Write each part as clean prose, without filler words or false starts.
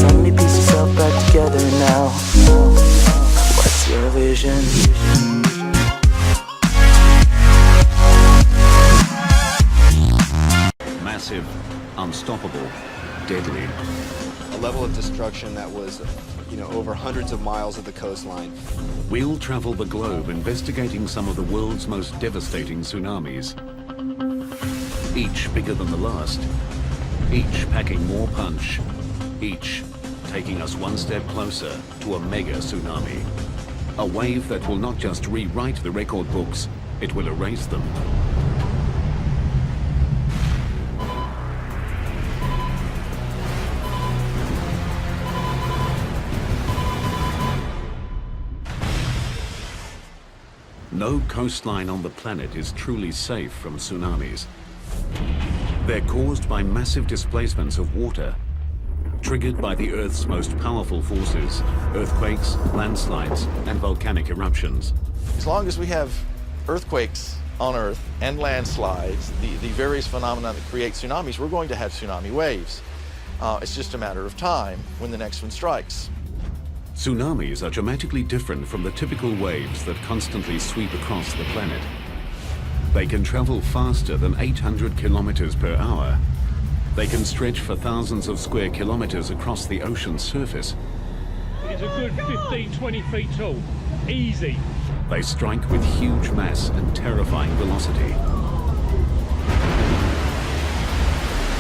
Let me piece yourself back together now. What's your vision? Massive, unstoppable, deadly. A level of destruction that was, over hundreds of miles of the coastline. We'll travel the globe investigating some of the world's most devastating tsunamis. Each bigger than the last. Each packing more punch. Each taking us one step closer to a mega tsunami. A wave that will not just rewrite the record books, it will erase them. No coastline on the planet is truly safe from tsunamis. They're caused by massive displacements of water, triggered by the Earth's most powerful forces, earthquakes, landslides, and volcanic eruptions. As long as we have earthquakes on Earth and landslides, the various phenomena that create tsunamis, we're going to have tsunami waves. It's just a matter of time when the next one strikes. Tsunamis are dramatically different from the typical waves that constantly sweep across the planet. They can travel faster than 800 kilometers per hour. They can stretch for thousands of square kilometers across the ocean's surface. It's a good 15, 20 feet tall. Easy. They strike with huge mass and terrifying velocity.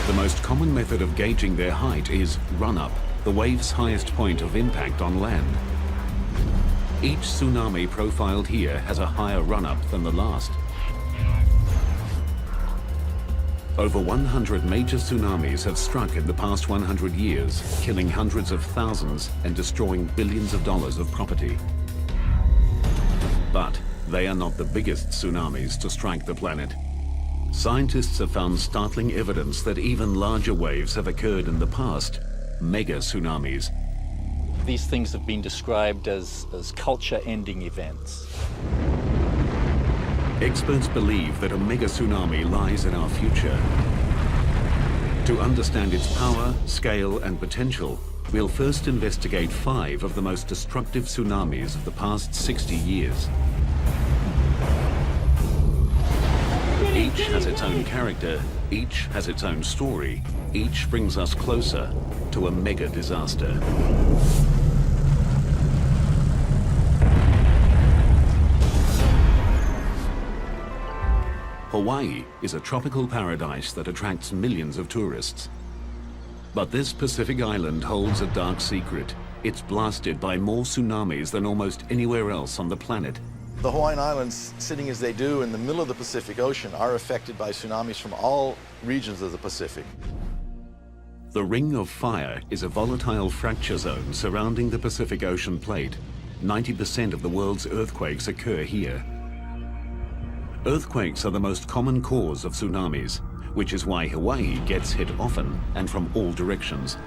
The most common method of gauging their height is run-up, the wave's highest point of impact on land. Each tsunami profiled here has a higher run-up than the last. Over 100 major tsunamis have struck in the past 100 years, killing hundreds of thousands and destroying billions of dollars of property. But they are not the biggest tsunamis to strike the planet. Scientists have found startling evidence that even larger waves have occurred in the past, mega tsunamis. These things have been described as culture-ending events. Experts believe that a mega tsunami lies in our future. To understand its power, scale, and potential, we'll first investigate 5 of the most destructive tsunamis of the past 60 years. Each has its own character, each has its own story, each brings us closer to a mega disaster. Hawaii is a tropical paradise that attracts millions of tourists. But this Pacific island holds a dark secret. It's blasted by more tsunamis than almost anywhere else on the planet. The Hawaiian Islands, sitting as they do in the middle of the Pacific Ocean, are affected by tsunamis from all regions of the Pacific. The Ring of Fire is a volatile fracture zone surrounding the Pacific Ocean plate. 90% of the world's earthquakes occur here. Earthquakes are the most common cause of tsunamis, which is why Hawaii gets hit often and from all directions.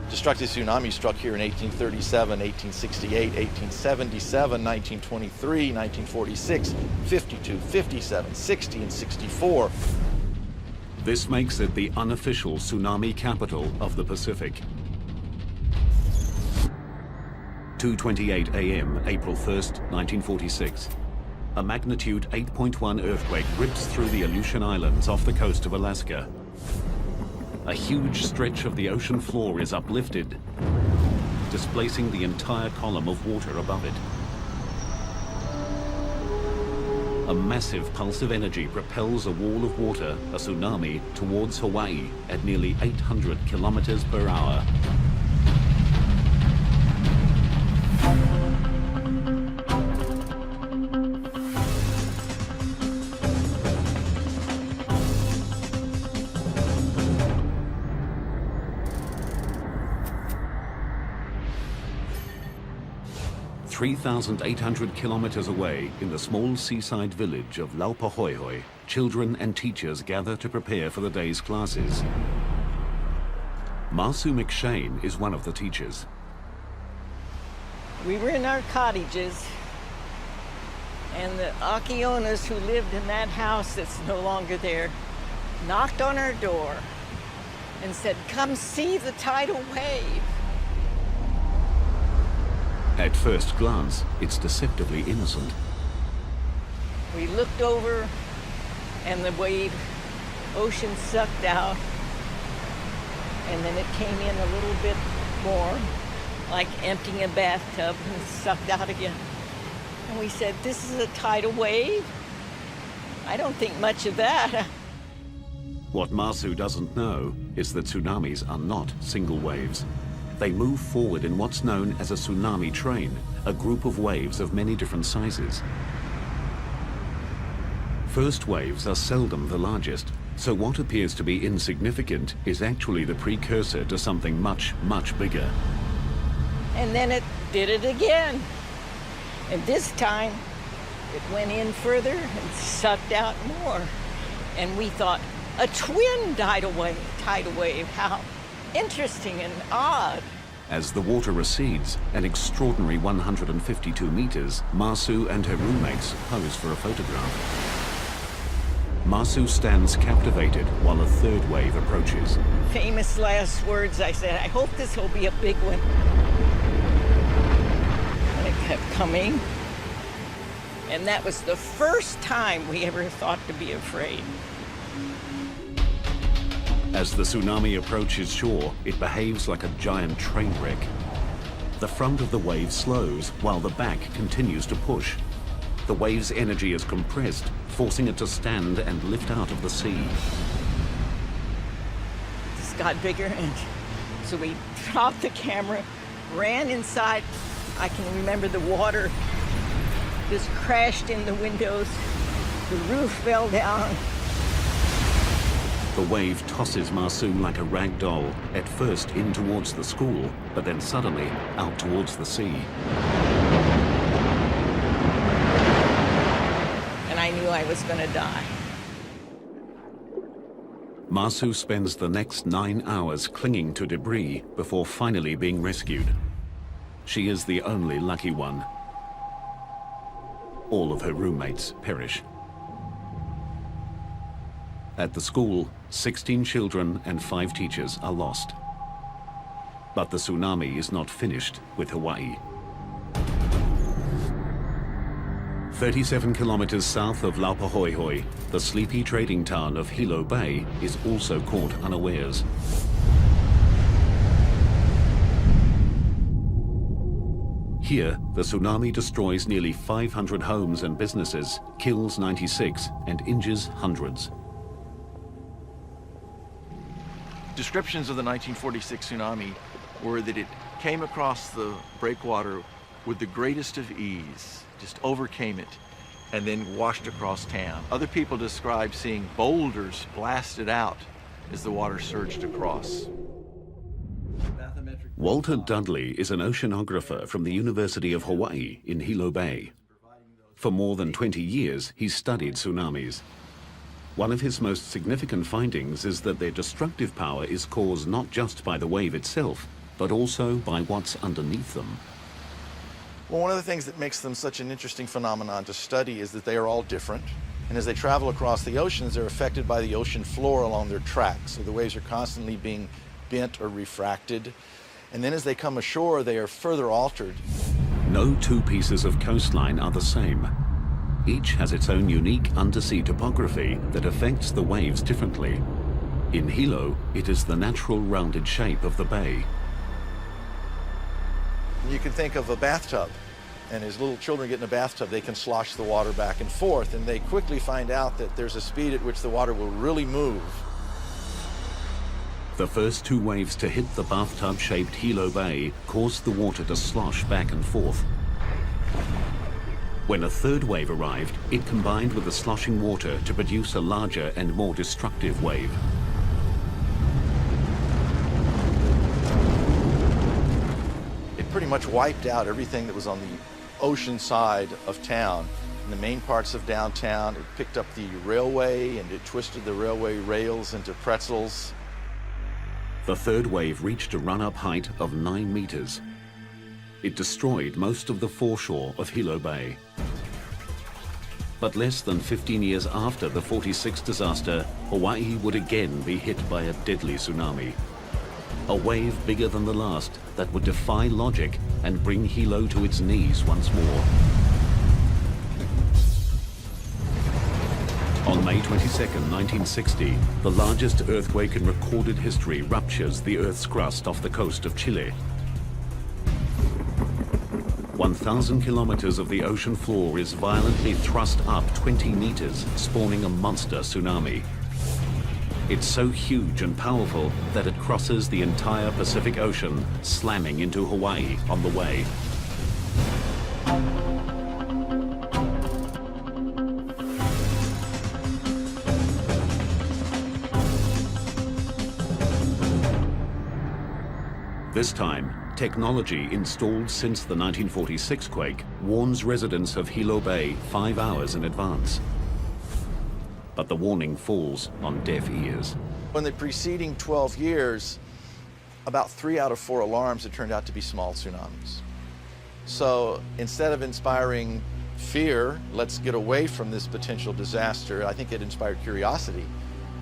Destructive tsunamis struck here in 1837, 1868, 1877, 1923, 1946, 52, 57, 60, and 64. This makes it the unofficial tsunami capital of the Pacific. 2:28 a.m., April 1st, 1946. A magnitude 8.1 earthquake rips through the Aleutian Islands off the coast of Alaska. A huge stretch of the ocean floor is uplifted, displacing the entire column of water above it. A massive pulse of energy propels a wall of water, a tsunami, towards Hawaii at nearly 800 kilometers per hour. (3,800 kilometers away in the small seaside village of Laupahoehoe, children and teachers gather to prepare for the day's classes. Marsu McShane is one of the teachers. We were in our cottages, and the Akionas who lived in that house that's no longer there knocked on our door. and said, "Come see the tidal wave." At first glance, it's deceptively innocent. We looked over, and the ocean sucked out, and then it came in a little bit more, like emptying a bathtub, and sucked out again. And we said, "This is a tidal wave? I don't think much of that." What Masu doesn't know is that tsunamis are not single waves. They move forward in what's known as a tsunami train, a group of waves of many different sizes. First waves are seldom the largest, so what appears to be insignificant is actually the precursor to something much, much bigger. And then it did it again. And this time, it went in further and sucked out more. And we thought, a twin tidal wave, how interesting and odd. As the water recedes, an extraordinary 152 meters, Masu and her roommates pose for a photograph. Masu stands captivated while a third wave approaches. Famous last words, I said, "I hope this will be a big one." And it kept coming. And that was the first time we ever thought to be afraid. As the tsunami approaches shore, it behaves like a giant train wreck. The front of the wave slows while the back continues to push. The wave's energy is compressed, forcing it to stand and lift out of the sea. This got bigger, and so we dropped the camera, ran inside. I can remember the water just crashed in the windows. The roof fell down. The wave tosses Masu like a rag doll, at first in towards the school, but then suddenly out towards the sea. And I knew I was going to die. Masu spends the next 9 hours clinging to debris before finally being rescued. She is the only lucky one. All of her roommates perish. At the school, 16 children and 5 teachers are lost. But the tsunami is not finished with Hawaii. 37 kilometers south of Laupahoehoe, the sleepy trading town of Hilo Bay is also caught unawares. Here, the tsunami destroys nearly 500 homes and businesses, kills 96, and injures hundreds. Descriptions of the 1946 tsunami were that it came across the breakwater with the greatest of ease, just overcame it, and then washed across town. Other people describe seeing boulders blasted out as the water surged across. Walter Dudley is an oceanographer from the University of Hawaii in Hilo Bay. For more than 20 years, he's studied tsunamis. One of his most significant findings is that their destructive power is caused not just by the wave itself, but also by what's underneath them. Well, one of the things that makes them such an interesting phenomenon to study is that they are all different. And as they travel across the oceans, they're affected by the ocean floor along their tracks. So the waves are constantly being bent or refracted. And then as they come ashore, they are further altered. No two pieces of coastline are the same. Each has its own unique undersea topography that affects the waves differently. In Hilo, it is the natural rounded shape of the bay. You can think of a bathtub, and as little children get in a bathtub, they can slosh the water back and forth, and they quickly find out that there's a speed at which the water will really move. The first 2 waves to hit the bathtub-shaped Hilo Bay caused the water to slosh back and forth. When a third wave arrived, it combined with the sloshing water to produce a larger and more destructive wave. It pretty much wiped out everything that was on the ocean side of town. In the main parts of downtown, it picked up the railway and it twisted the railway rails into pretzels. The third wave reached a run-up height of 9 meters. It destroyed most of the foreshore of Hilo Bay. But less than 15 years after the 46 disaster, Hawaii would again be hit by a deadly tsunami. A wave bigger than the last that would defy logic and bring Hilo to its knees once more. On May 22, 1960, the largest earthquake in recorded history ruptures the Earth's crust off the coast of Chile. 1,000 kilometers of the ocean floor is violently thrust up 20 meters, spawning a monster tsunami. It's so huge and powerful that it crosses the entire Pacific Ocean, slamming into Hawaii on the way. This time, technology installed since the 1946 quake warns residents of Hilo Bay 5 hours in advance. But the warning falls on deaf ears. In the preceding 12 years, about 3 out of 4 alarms had turned out to be small tsunamis. So instead of inspiring fear, let's get away from this potential disaster, I think it inspired curiosity,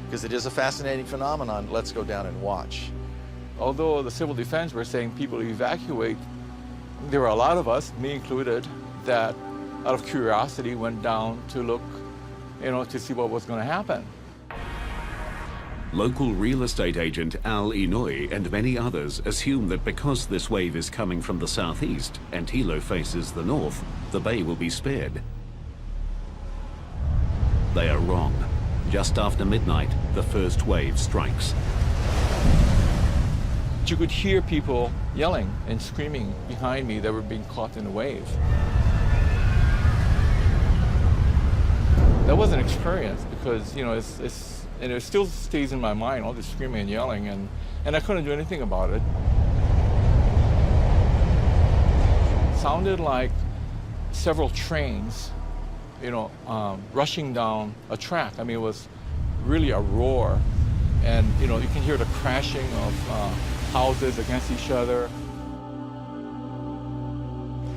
because it is a fascinating phenomenon. Let's go down and watch. Although the civil defense were saying people evacuate, there were a lot of us, me included, that out of curiosity went down to look, to see what was going to happen. Local real estate agent Al Inouye and many others assume that because this wave is coming from the southeast and Hilo faces the north, the bay will be spared. They are wrong. Just after midnight, the first wave strikes. You could hear people yelling and screaming behind me that were being caught in the wave. That was an experience because, and it still stays in my mind, all this screaming and yelling, and I couldn't do anything about it. It sounded like several trains, rushing down a track. I mean, it was really a roar, and, you can hear the crashing of houses against each other.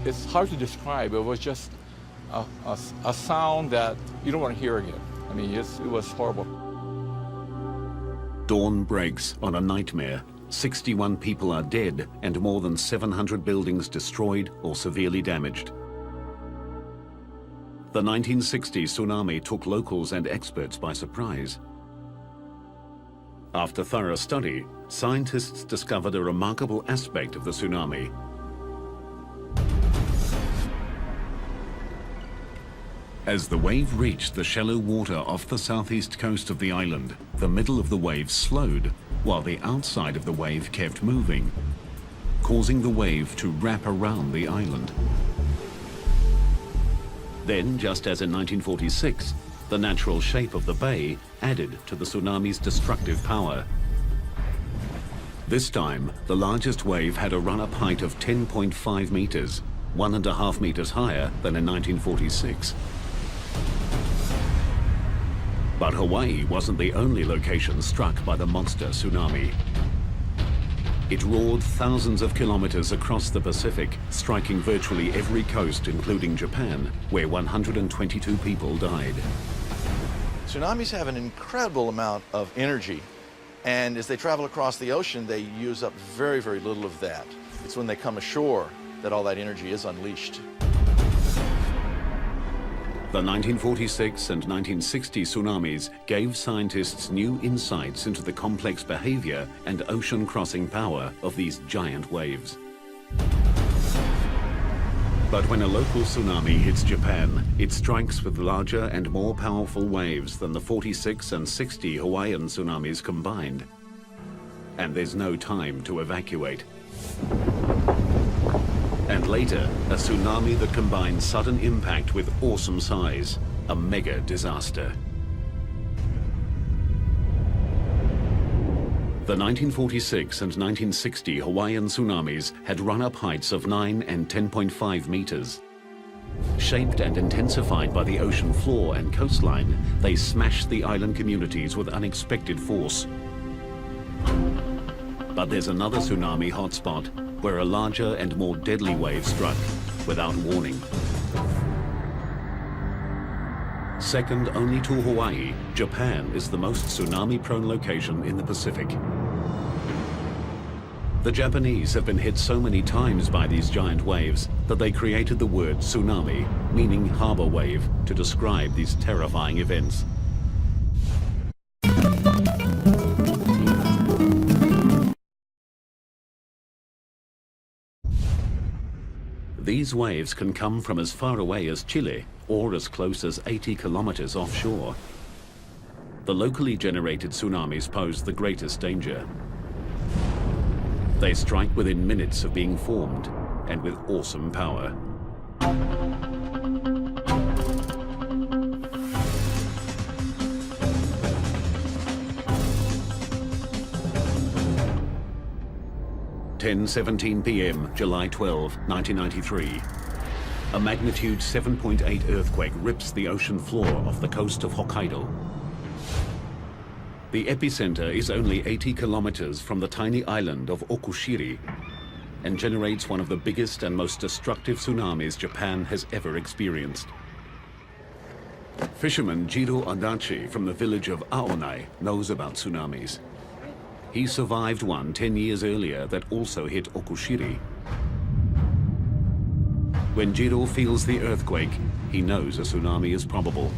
It's hard to describe. It was just a sound that you don't want to hear again. I mean, it was horrible. Dawn breaks on a nightmare. 61 people are dead and more than 700 buildings destroyed or severely damaged. The 1960 tsunami took locals and experts by surprise. After thorough study, scientists discovered a remarkable aspect of the tsunami. As the wave reached the shallow water off the southeast coast of the island, the middle of the wave slowed, while the outside of the wave kept moving, causing the wave to wrap around the island. Then, just as in 1946, the natural shape of the bay added to the tsunami's destructive power. This time, the largest wave had a run-up height of 10.5 meters, 1.5 meters higher than in 1946. But Hawaii wasn't the only location struck by the monster tsunami. It roared thousands of kilometers across the Pacific, striking virtually every coast, including Japan, where 122 people died. Tsunamis have an incredible amount of energy, and as they travel across the ocean, they use up very, very little of that. It's when they come ashore that all that energy is unleashed. The 1946 and 1960 tsunamis gave scientists new insights into the complex behavior and ocean-crossing power of these giant waves. But when a local tsunami hits Japan, it strikes with larger and more powerful waves than the 46 and 60 Hawaiian tsunamis combined. And there's no time to evacuate. And later, a tsunami that combines sudden impact with awesome size, a mega disaster. The 1946 and 1960 Hawaiian tsunamis had run-up heights of 9 and 10.5 meters. Shaped and intensified by the ocean floor and coastline, they smashed the island communities with unexpected force. But there's another tsunami hotspot where a larger and more deadly wave struck without warning. Second only to Hawaii, Japan is the most tsunami-prone location in the Pacific. The Japanese have been hit so many times by these giant waves that they created the word tsunami, meaning harbor wave, to describe these terrifying events. These waves can come from as far away as Chile or as close as 80 kilometers offshore. The locally generated tsunamis pose the greatest danger. They strike within minutes of being formed and with awesome power. (10:17 p.m., July 12, 1993). A magnitude 7.8 earthquake rips the ocean floor off the coast of Hokkaido. The epicenter is only 80 kilometers from the tiny island of Okushiri and generates one of the biggest and most destructive tsunamis Japan has ever experienced. Fisherman Jiro Adachi from the village of Aonai knows about tsunamis. He survived one 10 years earlier that also hit Okushiri. When Jiro feels the earthquake, he knows a tsunami is probable.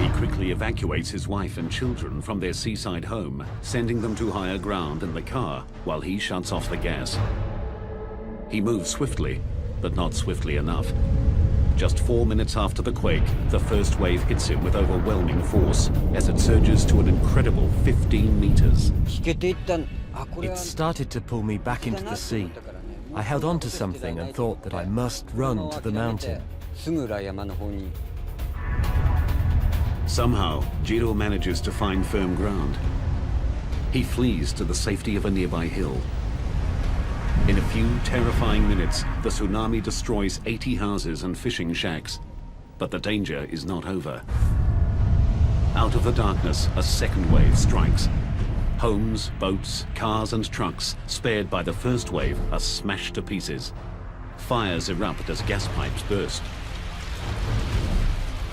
He quickly evacuates his wife and children from their seaside home, sending them to higher ground in the car while he shuts off the gas. He moves swiftly, but not swiftly enough. Just 4 minutes after the quake, the first wave hits him with overwhelming force as it surges to an incredible 15 meters. It started to pull me back into the sea. I held on to something and thought that I must run to the mountain. Somehow, Jiro manages to find firm ground. He flees to the safety of a nearby hill. In a few terrifying minutes, the tsunami destroys 80 houses and fishing shacks. But the danger is not over. Out of the darkness, a second wave strikes. Homes, boats, cars and trucks, spared by the first wave, are smashed to pieces. Fires erupt as gas pipes burst.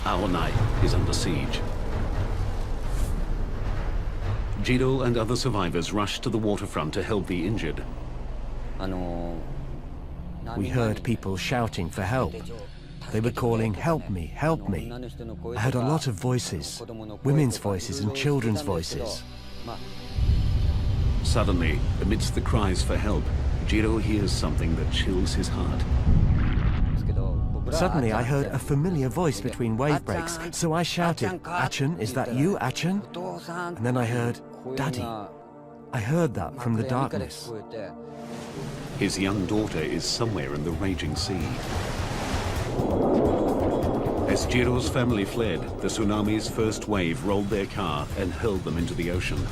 Aonai is under siege. Jiro and other survivors rush to the waterfront to help the injured. We heard people shouting for help. They were calling, "Help me, help me." I heard a lot of voices, women's voices and children's voices. Suddenly, amidst the cries for help, Jiro hears something that chills his heart. Suddenly I heard a familiar voice between wave breaks, so I shouted, "Achan, is that you, Achan?" And then I heard, "Daddy." I heard that from the darkness. His young daughter is somewhere in the raging sea. As Jiro's family fled, the tsunami's first wave rolled their car and hurled them into the ocean.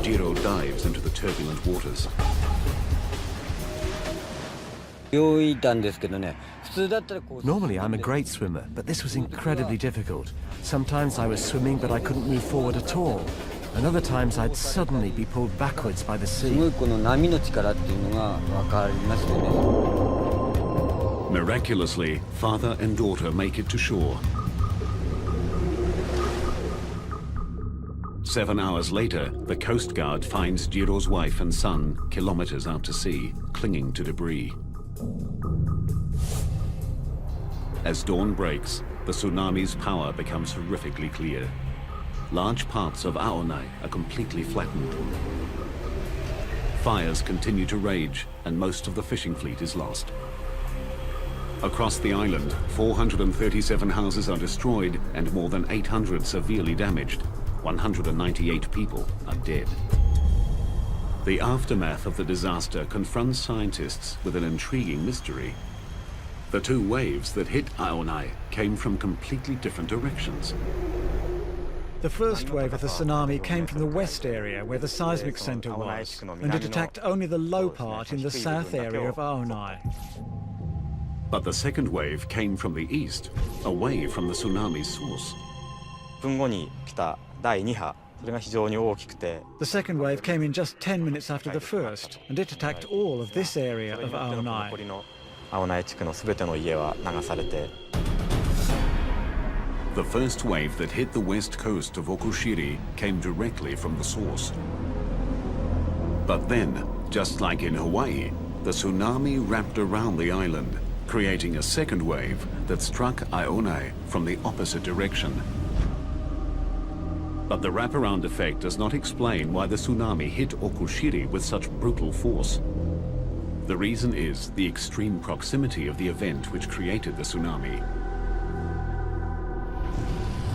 Jiro dives into the turbulent waters. Normally I'm a great swimmer, but this was incredibly difficult. Sometimes I was swimming but I couldn't move forward at all. And other times I'd suddenly be pulled backwards by the sea. Miraculously, father and daughter make it to shore. 7 hours later, the Coast Guard finds Jiro's wife and son kilometers out to sea, clinging to debris. As dawn breaks, the tsunami's power becomes horrifically clear. Large parts of Aonai are completely flattened. Fires continue to rage, and most of the fishing fleet is lost. Across the island, 437 houses are destroyed and more than 800 severely damaged. 198 people are dead. The aftermath of the disaster confronts scientists with an intriguing mystery. The two waves that hit Aonai came from completely different directions. The first wave of the tsunami came from the west area where the seismic center was, and it attacked only the low part in the south area of Aonai. But the second wave came from the east, away from the tsunami's source. The second wave came in just 10 minutes after the first, and it attacked all of this area of Aonai. The first wave that hit the west coast of Okushiri came directly from the source. But then, just like in Hawaii, the tsunami wrapped around the island, creating a second wave that struck Aonai from the opposite direction. But the wraparound effect does not explain why the tsunami hit Okushiri with such brutal force. The reason is the extreme proximity of the event which created the tsunami.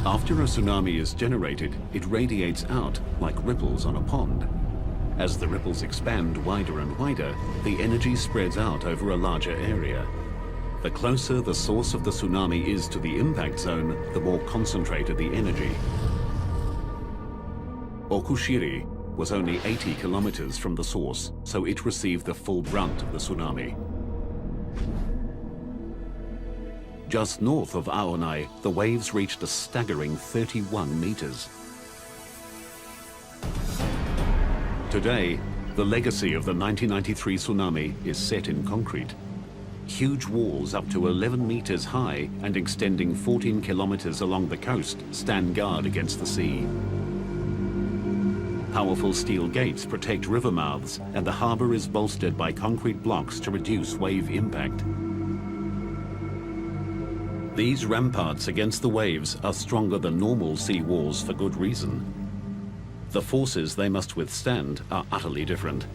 After a tsunami is generated, it radiates out like ripples on a pond. As the ripples expand wider and wider, the energy spreads out over a larger area. The closer the source of the tsunami is to the impact zone, the more concentrated the energy. Okushiri was only 80 kilometers from the source, so it received the full brunt of the tsunami. Just north of Aonai, the waves reached a staggering 31 meters. Today, the legacy of the 1993 tsunami is set in concrete. Huge walls up to 11 meters high and extending 14 kilometers along the coast stand guard against the sea. Powerful steel gates protect river mouths, and the harbor is bolstered by concrete blocks to reduce wave impact. These ramparts against the waves are stronger than normal sea walls for good reason. The forces they must withstand are utterly different.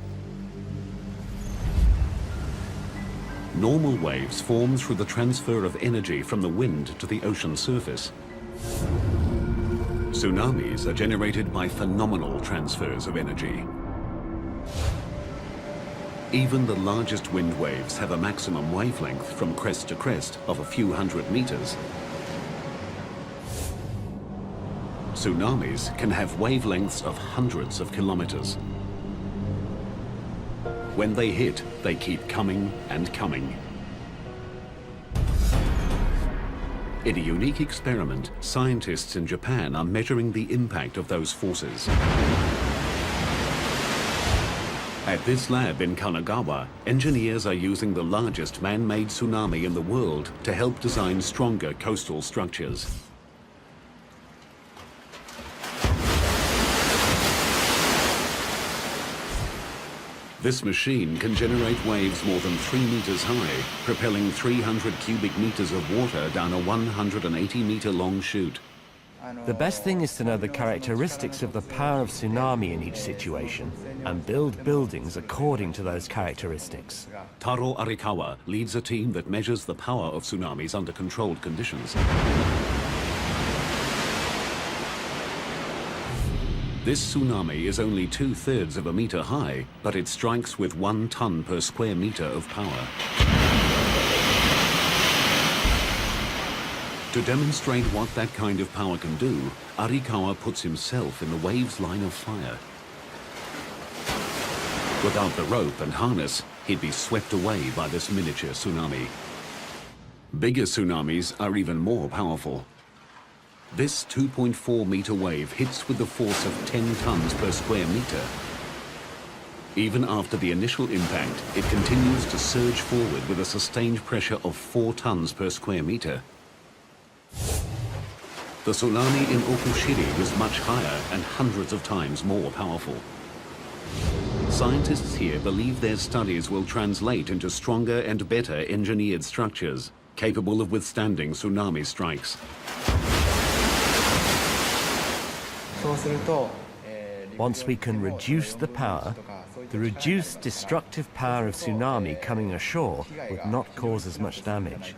Normal waves form through the transfer of energy from the wind to the ocean surface. Tsunamis are generated by phenomenal transfers of energy. Even the largest wind waves have a maximum wavelength from crest to crest of a few hundred meters. Tsunamis can have wavelengths of hundreds of kilometers. When they hit, they keep coming and coming. In a unique experiment, scientists in Japan are measuring the impact of those forces. At this lab in Kanagawa, engineers are using the largest man-made tsunami in the world to help design stronger coastal structures. This machine can generate waves more than 3 meters high, propelling 300 cubic meters of water down a 180-meter long chute. The best thing is to know the characteristics of the power of tsunami in each situation and build buildings according to those characteristics. Taro Arikawa leads a team that measures the power of tsunamis under controlled conditions. This tsunami is only 2/3 of a meter high, but it strikes with 1 ton per square meter of power. To demonstrate what that kind of power can do, Arikawa puts himself in the wave's line of fire. Without the rope and harness, he'd be swept away by this miniature tsunami. Bigger tsunamis are even more powerful. This 2.4-meter wave hits with the force of 10 tons per square meter. Even after the initial impact, it continues to surge forward with a sustained pressure of 4 tons per square meter. The tsunami in Okushiri was much higher and hundreds of times more powerful. Scientists here believe their studies will translate into stronger and better engineered structures, capable of withstanding tsunami strikes. Once we can reduce the power, the reduced destructive power of tsunami coming ashore would not cause as much damage.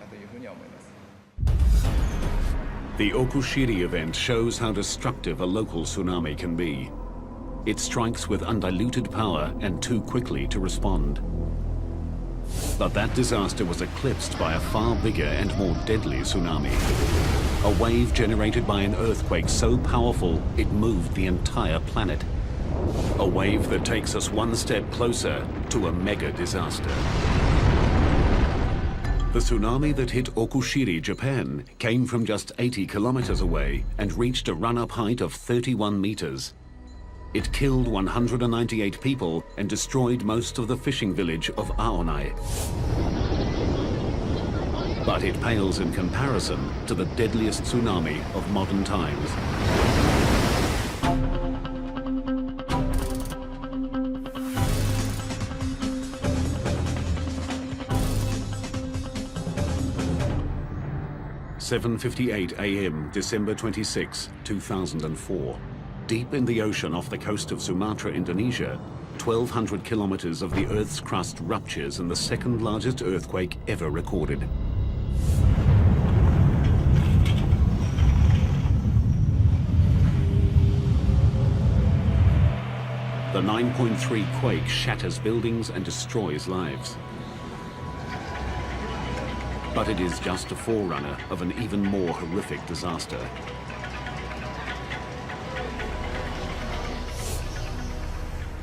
The Okushiri event shows how destructive a local tsunami can be. It strikes with undiluted power and too quickly to respond. But that disaster was eclipsed by a far bigger and more deadly tsunami. A wave generated by an earthquake so powerful it moved the entire planet. A wave that takes us one step closer to a mega disaster. The tsunami that hit Okushiri, Japan, came from just 80 kilometers away and reached a run-up height of 31 meters. It killed 198 people and destroyed most of the fishing village of Aonai. But it pales in comparison to the deadliest tsunami of modern times. (7:58 a.m. December 26, 2004). Deep in the ocean off the coast of Sumatra, Indonesia, 1,200 kilometers of the Earth's crust ruptures in the second largest earthquake ever recorded. The 9.3 quake shatters buildings and destroys lives. But it is just a forerunner of an even more horrific disaster.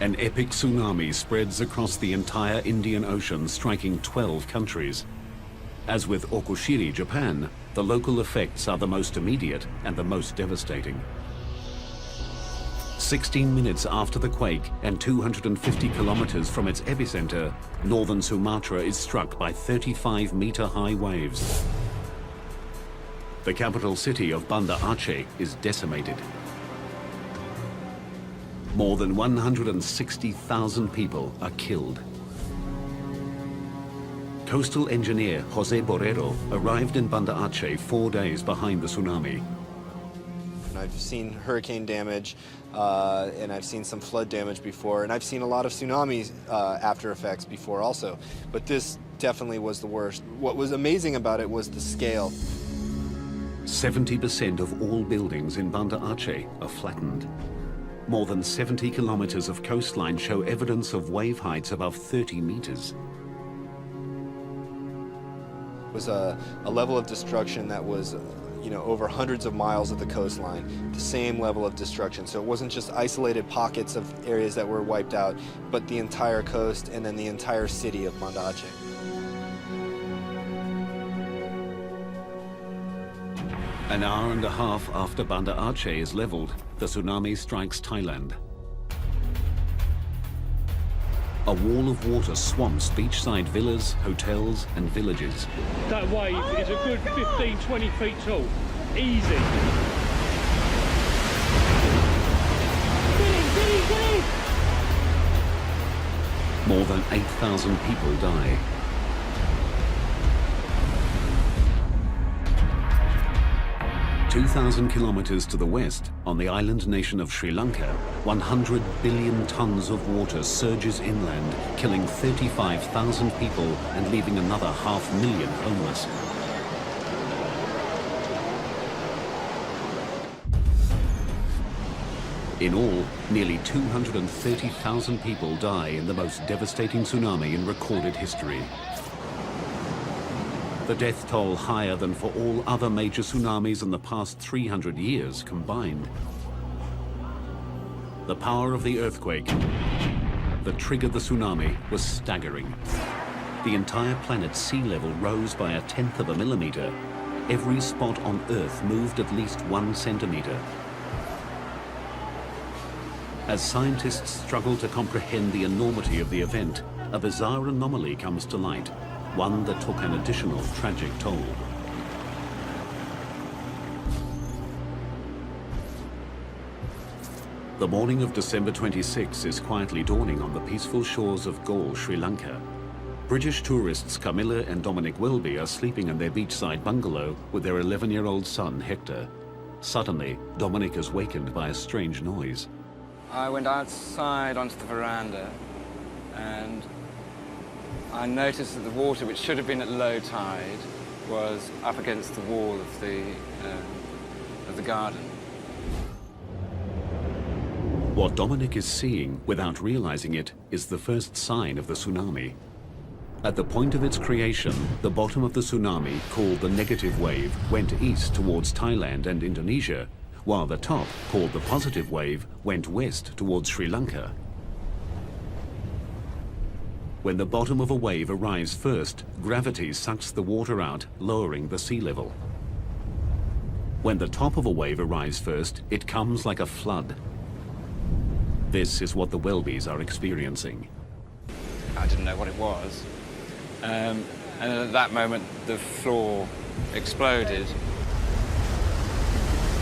An epic tsunami spreads across the entire Indian Ocean, striking 12 countries. As with Okushiri, Japan, the local effects are the most immediate and the most devastating. 16 minutes after the quake and 250 kilometers from its epicenter, northern Sumatra is struck by 35-meter-high waves. The capital city of Banda Aceh is decimated. More than 160,000 people are killed. Coastal engineer Jose Borrero arrived in Banda Aceh 4 days behind the tsunami. I've seen hurricane damage, and I've seen some flood damage before, and I've seen a lot of tsunami after effects before also, but this definitely was the worst. What was amazing about it was the scale. 70% of all buildings in Banda Aceh are flattened. More than 70 kilometers of coastline show evidence of wave heights above 30 meters. It was a level of destruction that was over hundreds of miles of the coastline, the same level of destruction. So it wasn't just isolated pockets of areas that were wiped out, but the entire coast and then the entire city of Banda Aceh. An hour and a half after Banda Aceh is leveled, the tsunami strikes Thailand. A wall of water swamps beachside villas, hotels, and villages. That wave is a good 15, 20 feet tall. Easy. Get in! More than 8,000 people die. ...2,000 kilometers to the west, on the island nation of Sri Lanka, 100 billion tons of water surges inland, killing 35,000 people and leaving another 500,000 homeless. In all, nearly 230,000 people die in the most devastating tsunami in recorded history. The death toll higher than for all other major tsunamis in the past 300 years combined. The power of the earthquake that triggered the tsunami was staggering. The entire planet's sea level rose by 1/10 of a millimeter. Every spot on Earth moved at least 1 centimeter. As scientists struggle to comprehend the enormity of the event, a bizarre anomaly comes to light. One that took an additional tragic toll. The morning of December 26 is quietly dawning on the peaceful shores of Galle, Sri Lanka. British tourists Camilla and Dominic Welby are sleeping in their beachside bungalow with their 11-year-old son, Hector. Suddenly, Dominic is wakened by a strange noise. I went outside onto the veranda and I noticed that the water, which should have been at low tide, was up against the wall of the garden. What Dominic is seeing, without realizing it, is the first sign of the tsunami. At the point of its creation, the bottom of the tsunami, called the negative wave, went east towards Thailand and Indonesia, while the top, called the positive wave, went west towards Sri Lanka. When the bottom of a wave arrives first, gravity sucks the water out, lowering the sea level. When the top of a wave arrives first, it comes like a flood. This is what the Welbys are experiencing. I didn't know what it was. And at that moment, the floor exploded.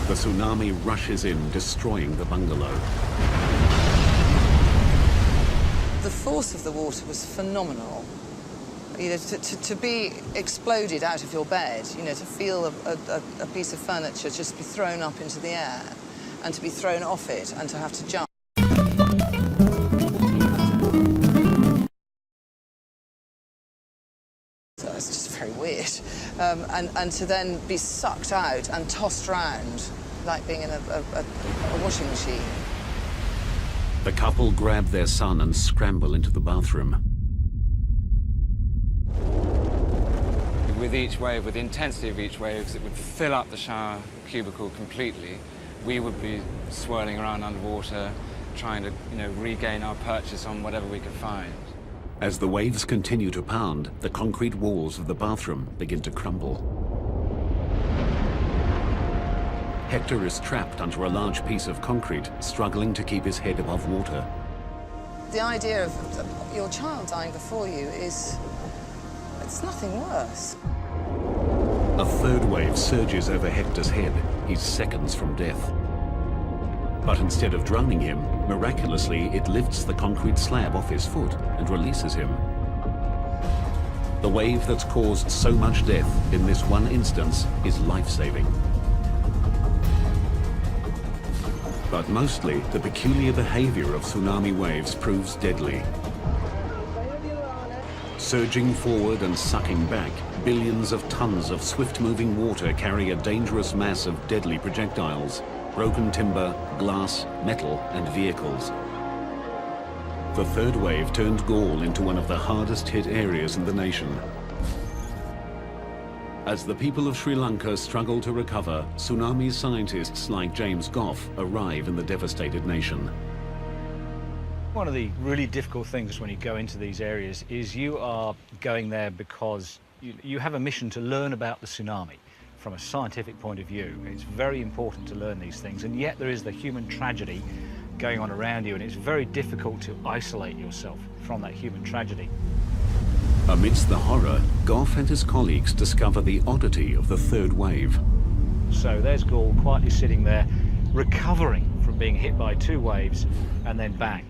The tsunami rushes in, destroying the bungalow. The force of the water was phenomenal. You know, to be exploded out of your bed, you know, to feel a piece of furniture just be thrown up into the air and to be thrown off it and to have to jump. So it's just very weird. And to then be sucked out and tossed around like being in a washing machine. The couple grab their son and scramble into the bathroom. With each wave, with the intensity of each wave, it would fill up the shower cubicle completely. We would be swirling around underwater, trying to, you know, regain our purchase on whatever we could find. As the waves continue to pound, the concrete walls of the bathroom begin to crumble. Hector is trapped under a large piece of concrete, struggling to keep his head above water. The idea of your child dying before you is... it's nothing worse. A third wave surges over Hector's head. He's seconds from death. But instead of drowning him, miraculously it lifts the concrete slab off his foot and releases him. The wave that's caused so much death in this one instance is life-saving. But mostly, the peculiar behavior of tsunami waves proves deadly. Surging forward and sucking back, billions of tons of swift-moving water carry a dangerous mass of deadly projectiles, broken timber, glass, metal, and vehicles. The third wave turned Galle into one of the hardest-hit areas in the nation. As the people of Sri Lanka struggle to recover, tsunami scientists like James Goff arrive in the devastated nation. One of the really difficult things when you go into these areas is you are going there because you have a mission to learn about the tsunami from a scientific point of view. It's very important to learn these things, and yet there is the human tragedy going on around you, and it's very difficult to isolate yourself from that human tragedy. Amidst the horror, Goff and his colleagues discover the oddity of the third wave. So there's Galle quietly sitting there, recovering from being hit by two waves, and then bang.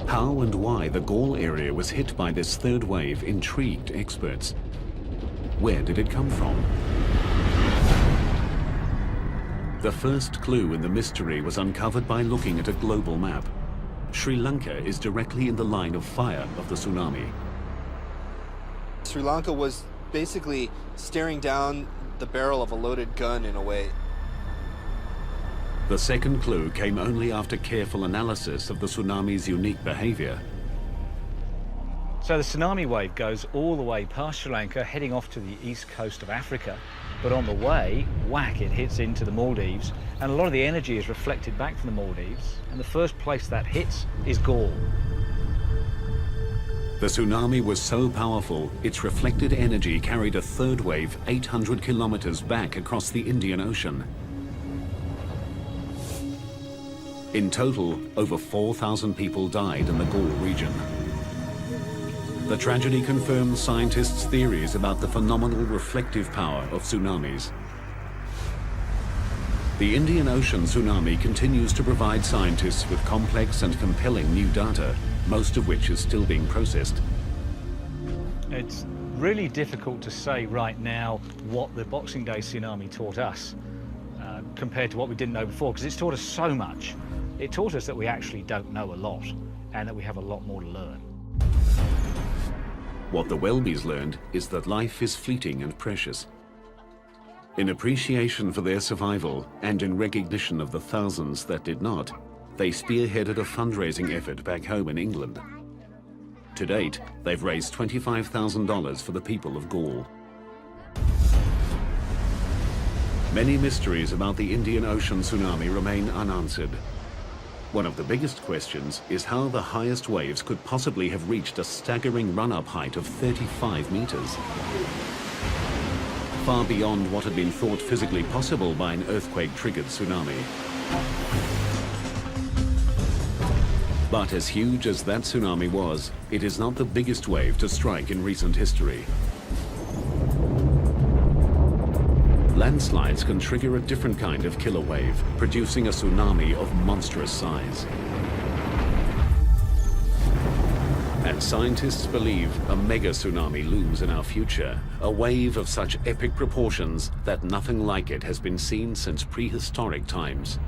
How and why the Galle area was hit by this third wave intrigued experts. Where did it come from? The first clue in the mystery was uncovered by looking at a global map. Sri Lanka is directly in the line of fire of the tsunami. Sri Lanka was basically staring down the barrel of a loaded gun in a way. The second clue came only after careful analysis of the tsunami's unique behavior. So the tsunami wave goes all the way past Sri Lanka, heading off to the east coast of Africa. But on the way, whack, it hits into the Maldives, and a lot of the energy is reflected back from the Maldives, and the first place that hits is Galle. The tsunami was so powerful, its reflected energy carried a third wave 800 kilometers back across the Indian Ocean. In total, over 4,000 people died in the Galle region. The tragedy confirmed scientists' theories about the phenomenal reflective power of tsunamis. The Indian Ocean tsunami continues to provide scientists with complex and compelling new data, most of which is still being processed. It's really difficult to say right now what the Boxing Day tsunami taught us compared to what we didn't know before, because it's taught us so much. It taught us that we actually don't know a lot and that we have a lot more to learn. What the Welbys learned is that life is fleeting and precious. In appreciation for their survival and in recognition of the thousands that did not, they spearheaded a fundraising effort back home in England. To date, they've raised $25,000 for the people of Galle. Many mysteries about the Indian Ocean tsunami remain unanswered. One of the biggest questions is how the highest waves could possibly have reached a staggering run-up height of 35 meters. Far beyond what had been thought physically possible by an earthquake-triggered tsunami. But as huge as that tsunami was, it is not the biggest wave to strike in recent history. Landslides can trigger a different kind of killer wave, producing a tsunami of monstrous size. And scientists believe a mega tsunami looms in our future, a wave of such epic proportions that nothing like it has been seen since prehistoric times.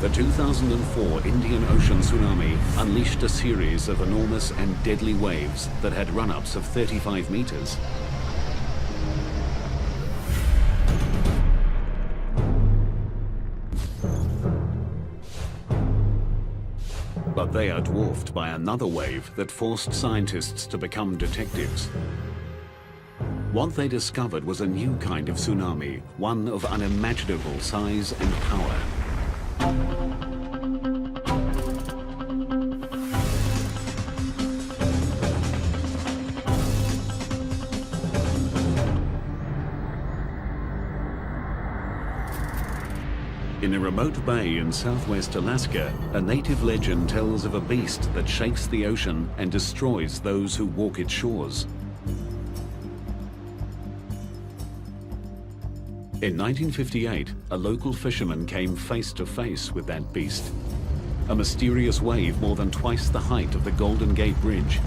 The 2004 Indian Ocean tsunami unleashed a series of enormous and deadly waves that had run-ups of 35 meters. But they are dwarfed by another wave that forced scientists to become detectives. What they discovered was a new kind of tsunami, one of unimaginable size and power. In a remote bay in southwest Alaska, a native legend tells of a beast that shakes the ocean and destroys those who walk its shores. In 1958, a local fisherman came face to face with that beast. A mysterious wave more than twice the height of the Golden Gate Bridge.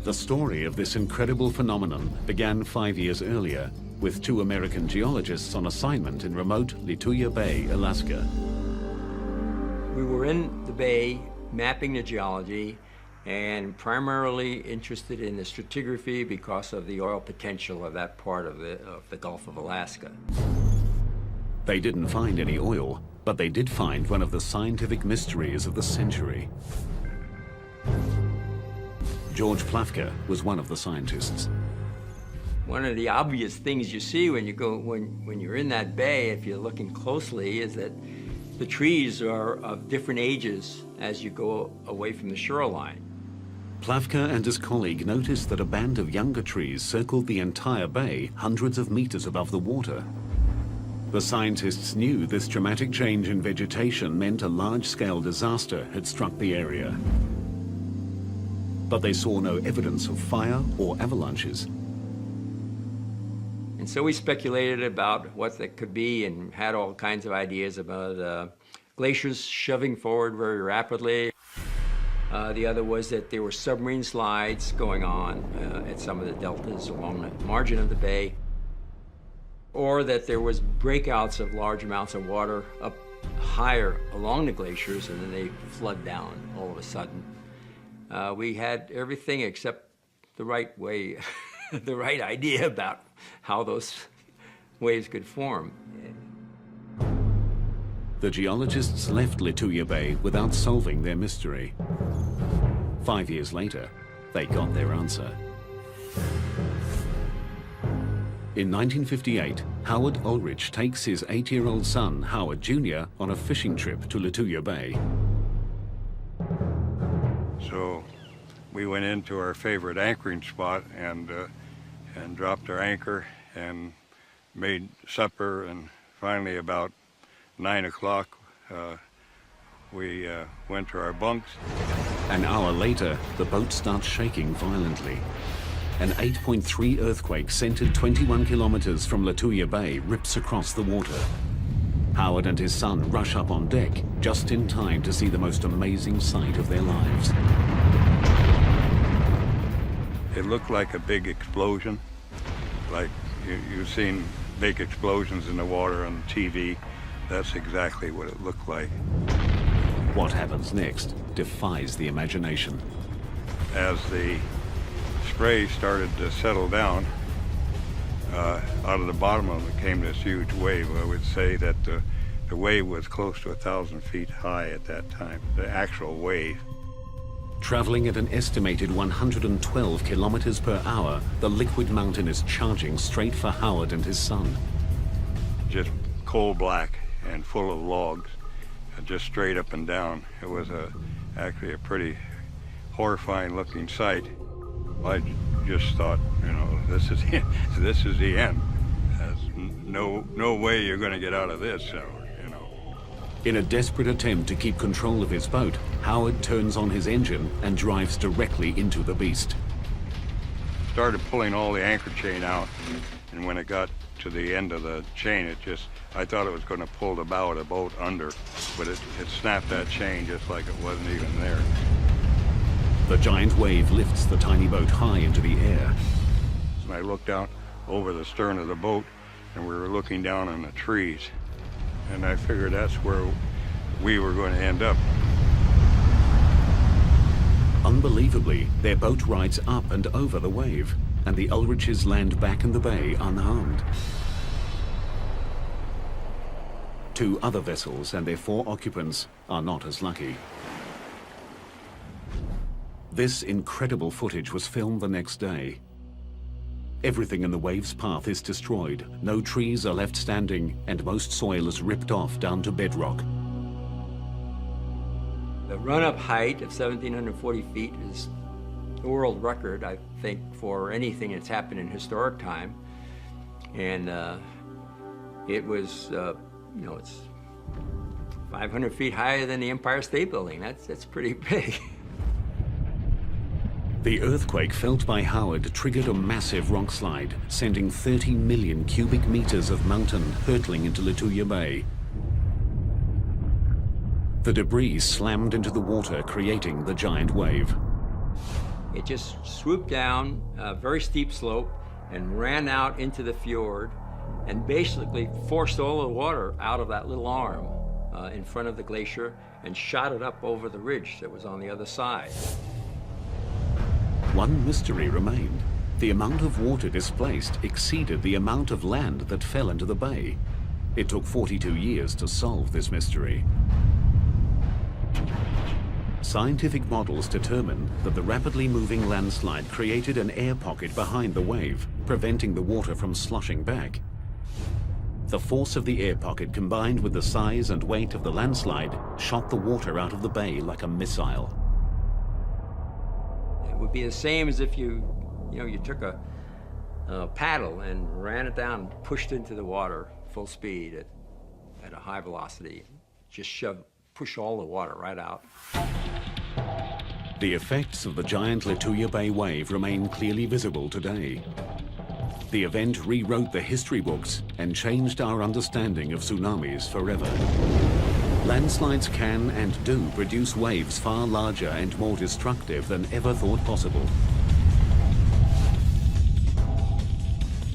The story of this incredible phenomenon began 5 years earlier, with 2 American geologists on assignment in remote Lituya Bay, Alaska. We were in the bay mapping the geology and primarily interested in the stratigraphy because of the oil potential of that part of the Gulf of Alaska. They didn't find any oil, but they did find one of the scientific mysteries of the century. George Plafka was one of the scientists. One of the obvious things you see when you're in that bay, if you're looking closely, is that the trees are of different ages as you go away from the shoreline. Plafka and his colleague noticed that a band of younger trees circled the entire bay, hundreds of meters above the water. The scientists knew this dramatic change in vegetation meant a large-scale disaster had struck the area. But they saw no evidence of fire or avalanches. And so we speculated about what that could be and had all kinds of ideas about glaciers shoving forward very rapidly. The other was that there were submarine slides going on at some of the deltas along the margin of the bay, or that there was breakouts of large amounts of water up higher along the glaciers and then they flood down all of a sudden. We had everything except the right way, the right idea about how those waves could form. The geologists left Lituya Bay without solving their mystery. 5 years later, they got their answer. In 1958, Howard Ulrich takes his 8-year-old son, Howard Jr., on a fishing trip to Lituya Bay. So we went into our favorite anchoring spot and dropped our anchor and made supper, and finally about 9 o'clock we went to our bunks. An hour later, the boat starts shaking violently. An 8.3 earthquake centered 21 kilometers from Lituya Bay rips across the water. Howard and his son rush up on deck just in time to see the most amazing sight of their lives. It looked like a big explosion, like you've seen big explosions in the water on TV. That's exactly what it looked like. What happens next defies the imagination. As the spray started to settle down, out of the bottom of it came this huge wave. I would say that the wave was close to 1,000 feet high at that time, the actual wave. Traveling at an estimated 112 kilometers per hour, the liquid mountain is charging straight for Howard and his son. Just coal black and full of logs, just straight up and down. It was actually a pretty horrifying looking sight. I just thought, you know, this is the end. There's no way you're going to get out of this, you know. In a desperate attempt to keep control of his boat, Howard turns on his engine and drives directly into the beast. Started pulling all the anchor chain out, and when it got to the end of the chain, I thought it was going to pull the bow of the boat under, but it snapped that chain just like it wasn't even there. The giant wave lifts the tiny boat high into the air. And I looked out over the stern of the boat, and we were looking down on the trees, and I figured that's where we were going to end up. Unbelievably, their boat rides up and over the wave, and the Ulriches land back in the bay unharmed. 2 other vessels and their 4 occupants are not as lucky. This incredible footage was filmed the next day. Everything in the wave's path is destroyed, no trees are left standing, and most soil is ripped off down to bedrock. The run-up height of 1,740 feet is the world record, I think, for anything that's happened in historic time. And it was, it's 500 feet higher than the Empire State Building. That's pretty big. The earthquake felt by Howard triggered a massive rock slide, sending 30 million cubic meters of mountain hurtling into Lituya Bay. The debris slammed into the water, creating the giant wave. It just swooped down a very steep slope and ran out into the fjord and basically forced all the water out of that little arm in front of the glacier and shot it up over the ridge that was on the other side. One mystery remained. The amount of water displaced exceeded the amount of land that fell into the bay. It took 42 years to solve this mystery. Scientific models determined that the rapidly moving landslide created an air pocket behind the wave, preventing the water from sloshing back. The force of the air pocket combined with the size and weight of the landslide shot the water out of the bay like a missile. It would be the same as if you took a paddle and ran it down, pushed into the water full speed at a high velocity, just push all the water right out. The effects of the giant Lituya Bay wave remain clearly visible today. The event rewrote the history books and changed our understanding of tsunamis forever. Landslides can and do produce waves far larger and more destructive than ever thought possible.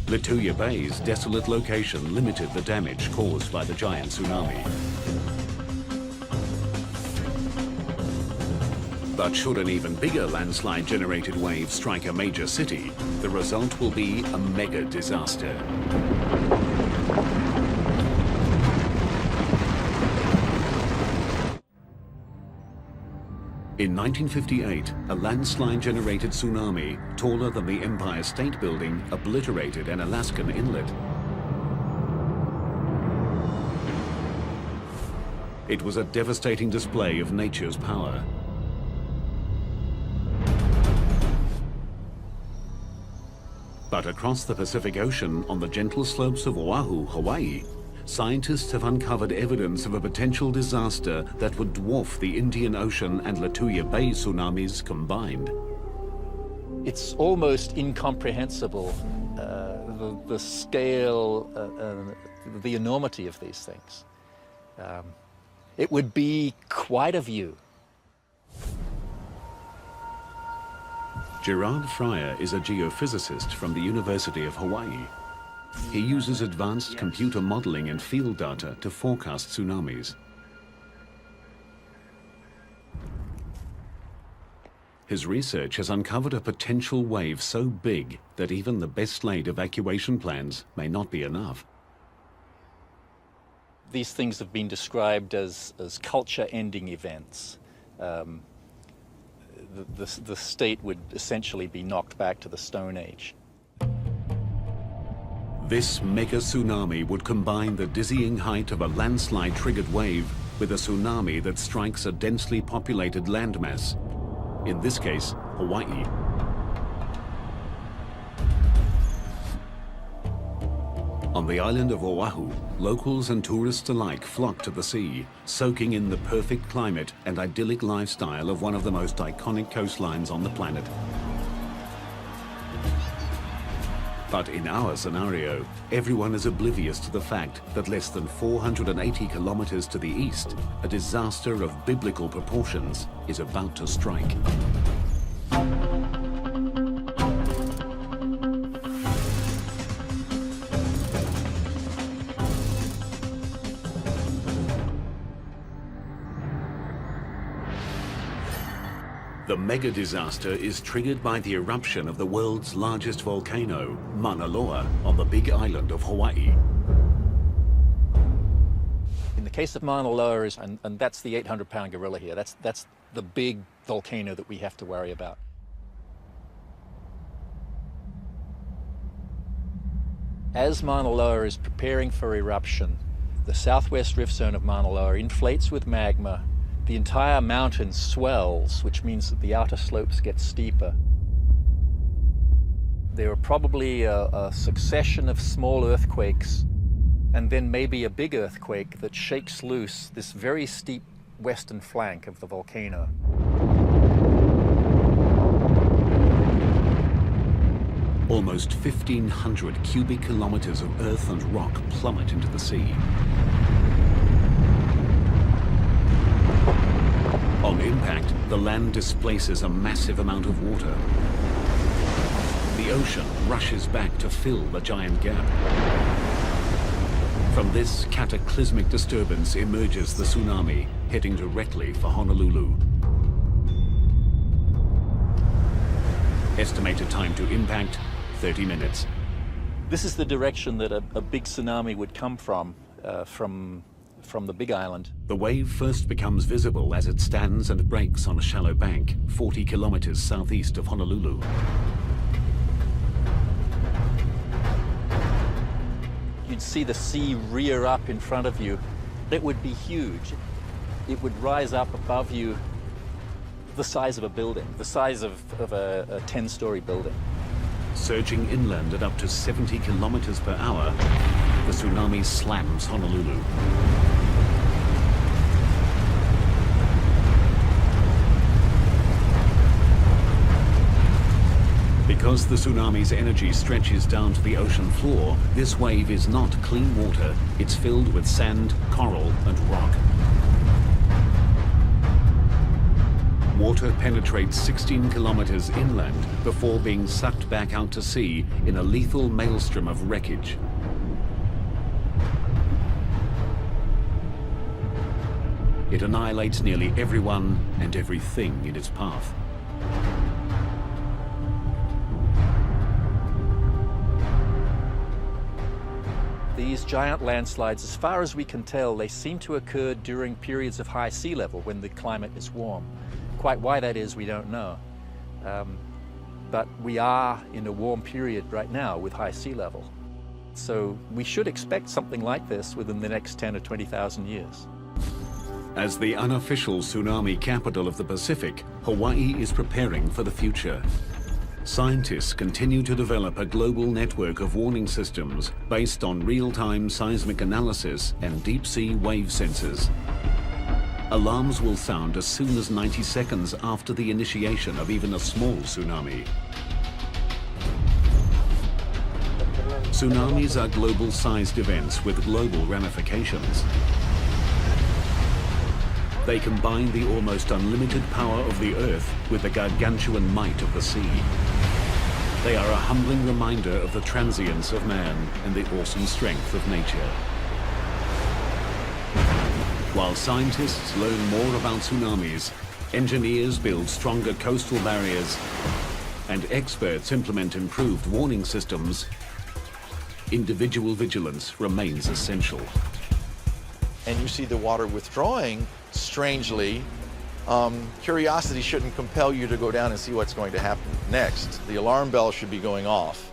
Lituya Bay's desolate location limited the damage caused by the giant tsunami. But should an even bigger landslide-generated wave strike a major city, the result will be a mega disaster. In 1958, a landslide-generated tsunami, taller than the Empire State Building, obliterated an Alaskan inlet. It was a devastating display of nature's power. But across the Pacific Ocean, on the gentle slopes of Oahu, Hawaii, scientists have uncovered evidence of a potential disaster that would dwarf the Indian Ocean and Lituya Bay tsunamis combined. It's almost incomprehensible, the scale, the enormity of these things. It would be quite a view. Gerard Fryer is a geophysicist from the University of Hawaii. He uses advanced computer modeling and field data to forecast tsunamis. His research has uncovered a potential wave so big that even the best-laid evacuation plans may not be enough. These things have been described as culture-ending events. The state would essentially be knocked back to the Stone Age. This mega tsunami would combine the dizzying height of a landslide-triggered wave with a tsunami that strikes a densely populated landmass, in this case, Hawaii. On the island of Oahu, locals and tourists alike flock to the sea, soaking in the perfect climate and idyllic lifestyle of one of the most iconic coastlines on the planet. But in our scenario, everyone is oblivious to the fact that less than 480 kilometers to the east, a disaster of biblical proportions is about to strike. The mega disaster is triggered by the eruption of the world's largest volcano, Mauna Loa, on the big island of Hawaii. In the case of Mauna Loa, and that's the 800-pound gorilla here, that's the big volcano that we have to worry about. As Mauna Loa is preparing for eruption, the southwest rift zone of Mauna Loa inflates with magma. The entire mountain swells, which means that the outer slopes get steeper. There are probably a succession of small earthquakes, and then maybe a big earthquake that shakes loose this very steep western flank of the volcano. Almost 1,500 cubic kilometers of earth and rock plummet into the sea. On impact, the land displaces a massive amount of water. The ocean rushes back to fill the giant gap. From this cataclysmic disturbance emerges the tsunami, heading directly for Honolulu. Estimated time to impact, 30 minutes. This is the direction that a big tsunami would come from the big island. The wave first becomes visible as it stands and breaks on a shallow bank, 40 kilometers southeast of Honolulu. You'd see the sea rear up in front of you. It would be huge. It would rise up above you the size of a building, the size of a 10-story building. Surging inland at up to 70 kilometers per hour, the tsunami slams Honolulu. Because the tsunami's energy stretches down to the ocean floor, this wave is not clean water. It's filled with sand, coral, and rock. Water penetrates 16 kilometers inland before being sucked back out to sea in a lethal maelstrom of wreckage. It annihilates nearly everyone and everything in its path. These giant landslides, as far as we can tell, they seem to occur during periods of high sea level when the climate is warm. Quite why that is, we don't know. But we are in a warm period right now with high sea level. So we should expect something like this within the next 10 or 20,000 years. As the unofficial tsunami capital of the Pacific, Hawaii is preparing for the future. Scientists continue to develop a global network of warning systems based on real-time seismic analysis and deep-sea wave sensors. Alarms will sound as soon as 90 seconds after the initiation of even a small tsunami. Tsunamis are global-sized events with global ramifications. They combine the almost unlimited power of the Earth with the gargantuan might of the sea. They are a humbling reminder of the transience of man and the awesome strength of nature. While scientists learn more about tsunamis, engineers build stronger coastal barriers, and experts implement improved warning systems, individual vigilance remains essential. And you see the water withdrawing, strangely, curiosity shouldn't compel you to go down and see what's going to happen next. The alarm bell should be going off.